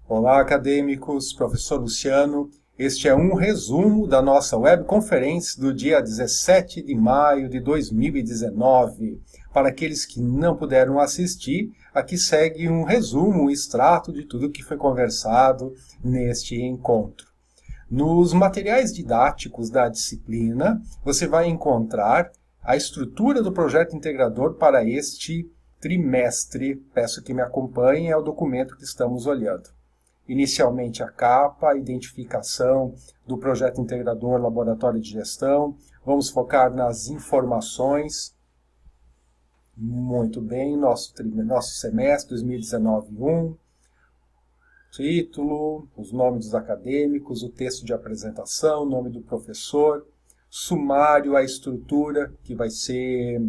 Olá, acadêmicos, professor Luciano. Este é um resumo da nossa webconferência do dia 17 de maio de 2019. Para aqueles que não puderam assistir, aqui segue um resumo, um extrato de tudo que foi conversado neste encontro. Nos materiais didáticos da disciplina, você vai encontrar a estrutura do projeto integrador para este trimestre. Peço que me acompanhem, é o documento que estamos olhando. Inicialmente a capa, a identificação do projeto integrador Laboratório de Gestão. Vamos focar nas informações. Muito bem, nosso semestre 2019-1. Título, os nomes dos acadêmicos, o texto de apresentação, o nome do professor, sumário, a estrutura que vai ser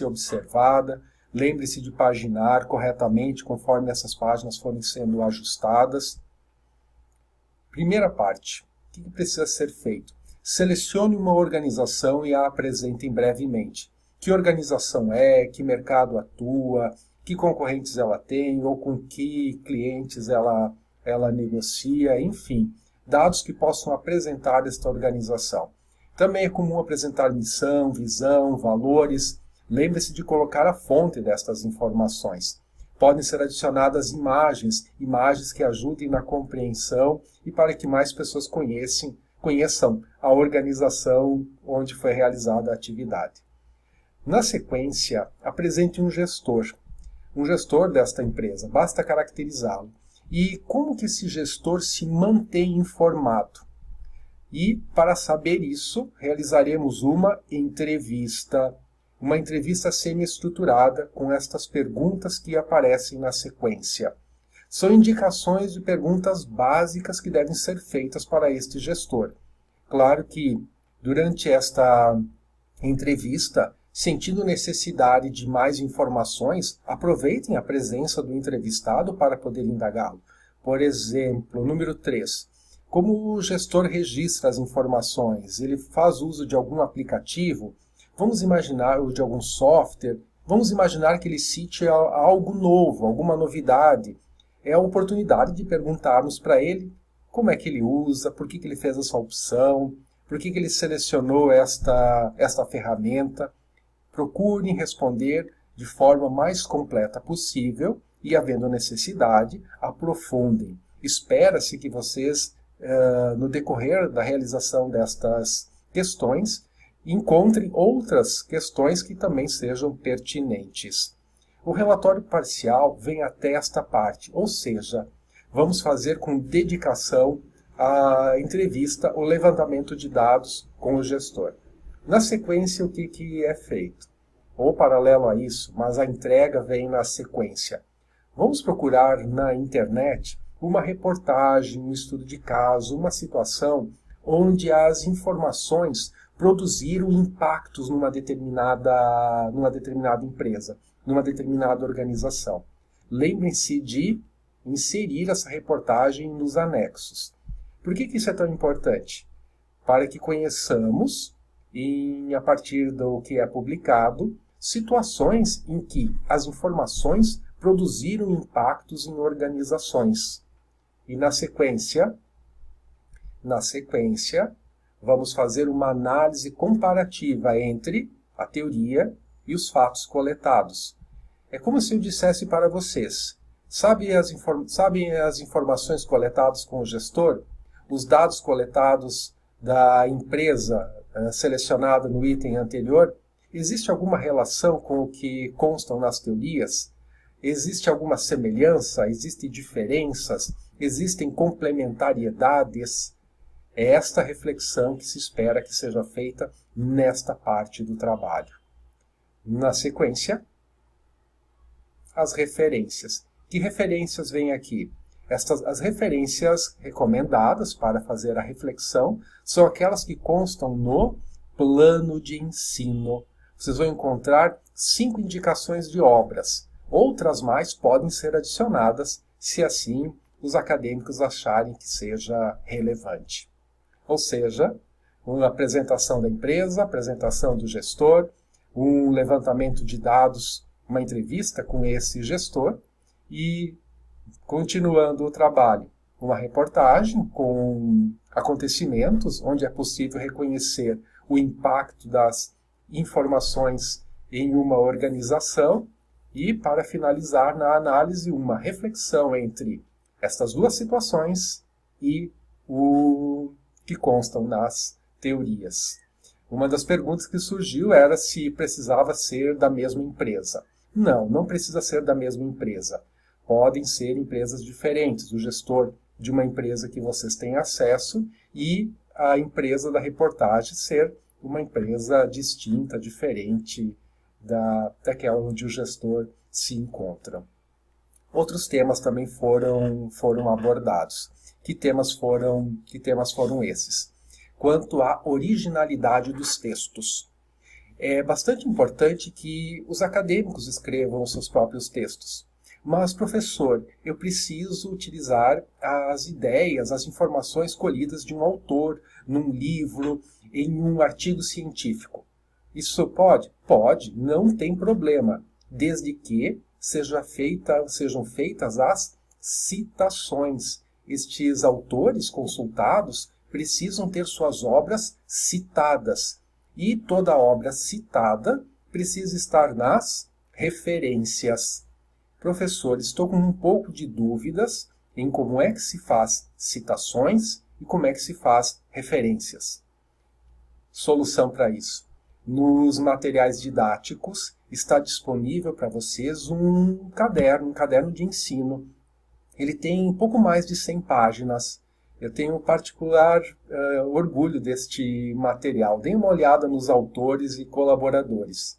observada. Lembre-se de paginar corretamente conforme essas páginas forem sendo ajustadas. Primeira parte. O que precisa ser feito? Selecione uma organização e a apresente brevemente. Que organização é? Que mercado atua? Que concorrentes ela tem? Ou com que clientes ela negocia? Enfim, dados que possam apresentar esta organização. Também é comum apresentar missão, visão, valores. Lembre-se de colocar a fonte destas informações. Podem ser adicionadas imagens que ajudem na compreensão e para que mais pessoas conheçam a organização onde foi realizada a atividade. Na sequência, apresente um gestor desta empresa, basta caracterizá-lo. E como que esse gestor se mantém informado? E, para saber isso, realizaremos uma entrevista semi-estruturada com estas perguntas que aparecem na sequência. São indicações de perguntas básicas que devem ser feitas para este gestor. Claro que, durante esta entrevista, sentindo necessidade de mais informações, aproveitem a presença do entrevistado para poder indagá-lo. Por exemplo, número 3. Como o gestor registra as informações? Ele faz uso de algum aplicativo? Vamos imaginar, ou de algum software, vamos imaginar que ele cite algo novo, alguma novidade. É a oportunidade de perguntarmos para ele como é que ele usa, por que ele fez essa opção, por que ele selecionou esta ferramenta. Procurem responder de forma mais completa possível e, havendo necessidade, aprofundem. Espera-se que vocês, no decorrer da realização destas questões, encontrem outras questões que também sejam pertinentes. O relatório parcial vem até esta parte, ou seja, vamos fazer com dedicação a entrevista, o levantamento de dados com o gestor. Na sequência, o que é feito? Ou paralelo a isso, mas a entrega vem na sequência. Vamos procurar na internet uma reportagem, um estudo de caso, uma situação onde as informações produziram impactos numa determinada empresa, numa determinada organização. Lembrem-se de inserir essa reportagem nos anexos. Por que isso é tão importante? Para que conheçamos, a partir do que é publicado, situações em que as informações produziram impactos em organizações. E na sequência, vamos fazer uma análise comparativa entre a teoria e os fatos coletados. É como se eu dissesse para vocês, sabem as informações coletadas com o gestor? Os dados coletados da empresa selecionada no item anterior? Existe alguma relação com o que constam nas teorias? Existe alguma semelhança? Existem diferenças? Existem complementariedades? É esta reflexão que se espera que seja feita nesta parte do trabalho. Na sequência, as referências. Que referências vêm aqui? As referências recomendadas para fazer a reflexão são aquelas que constam no plano de ensino. Vocês vão encontrar 5 indicações de obras. Outras mais podem ser adicionadas, se assim os acadêmicos acharem que seja relevante. Ou seja, uma apresentação da empresa, apresentação do gestor, um levantamento de dados, uma entrevista com esse gestor e Continuando o trabalho, uma reportagem com acontecimentos onde é possível reconhecer o impacto das informações em uma organização e, para finalizar na análise, uma reflexão entre estas duas situações e o que constam nas teorias. Uma das perguntas que surgiu era se precisava ser da mesma empresa. Não, não precisa ser da mesma empresa. Podem ser empresas diferentes. O gestor de uma empresa que vocês têm acesso e a empresa da reportagem ser uma empresa distinta, diferente daquela onde o gestor se encontra. Outros temas também foram abordados. Que temas foram esses? Quanto à originalidade dos textos. É bastante importante que os acadêmicos escrevam os seus próprios textos. Mas, professor, eu preciso utilizar as ideias, as informações colhidas de um autor, num livro, em um artigo científico. Isso pode? Pode, não tem problema, desde que sejam feitas as citações. Estes autores consultados precisam ter suas obras citadas. E toda obra citada precisa estar nas referências. Professor, estou com um pouco de dúvidas em como é que se faz citações e como é que se faz referências. Solução para isso. Nos materiais didáticos está disponível para vocês um caderno de ensino. Ele tem pouco mais de 100 páginas. Eu tenho particular orgulho deste material. Deem uma olhada nos autores e colaboradores.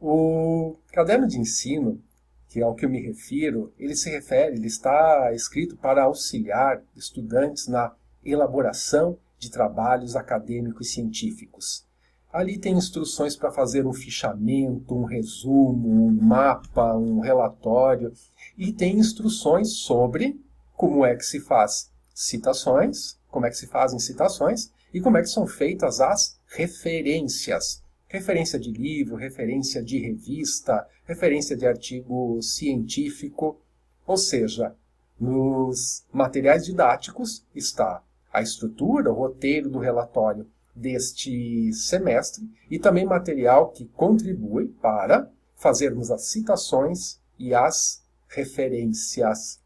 O caderno de ensino, que é ao que eu me refiro, ele está escrito para auxiliar estudantes na elaboração de trabalhos acadêmicos e científicos. Ali tem instruções para fazer um fichamento, um resumo, um mapa, um relatório, e tem instruções sobre como é que se faz citações, como é que se fazem citações e como é que são feitas as referências. Referência de livro, referência de revista, referência de artigo científico. Ou seja, nos materiais didáticos está a estrutura, o roteiro do relatório deste semestre e também material que contribui para fazermos as citações e as referências.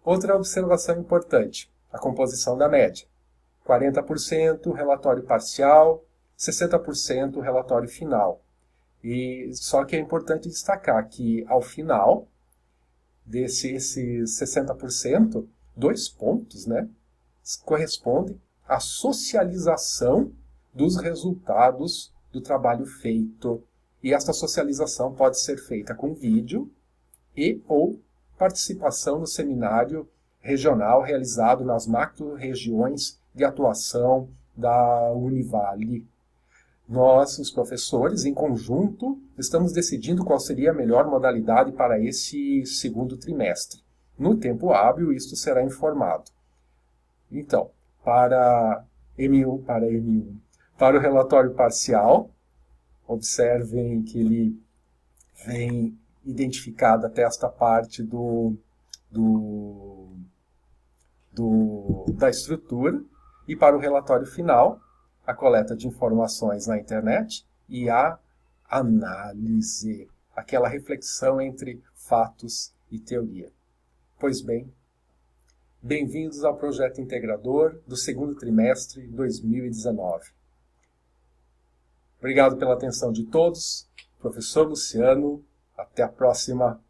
Outra observação importante, a composição da média. 40% relatório parcial, 60% relatório final. E só que é importante destacar que, ao final desses 60%, 2 pontos, correspondem à socialização dos resultados do trabalho feito. E esta socialização pode ser feita com vídeo e ou participação no seminário regional realizado nas macro-regiões de atuação da Univale. Nós, os professores, em conjunto, estamos decidindo qual seria a melhor modalidade para esse segundo trimestre. No tempo hábil, isto será informado. Então, para o relatório parcial, observem que ele vem identificado até esta parte da estrutura, e para o relatório final, a coleta de informações na internet e a análise, aquela reflexão entre fatos e teoria. Pois bem, bem-vindos ao projeto integrador do segundo trimestre 2019. Obrigado pela atenção de todos. Professor Luciano, até a próxima.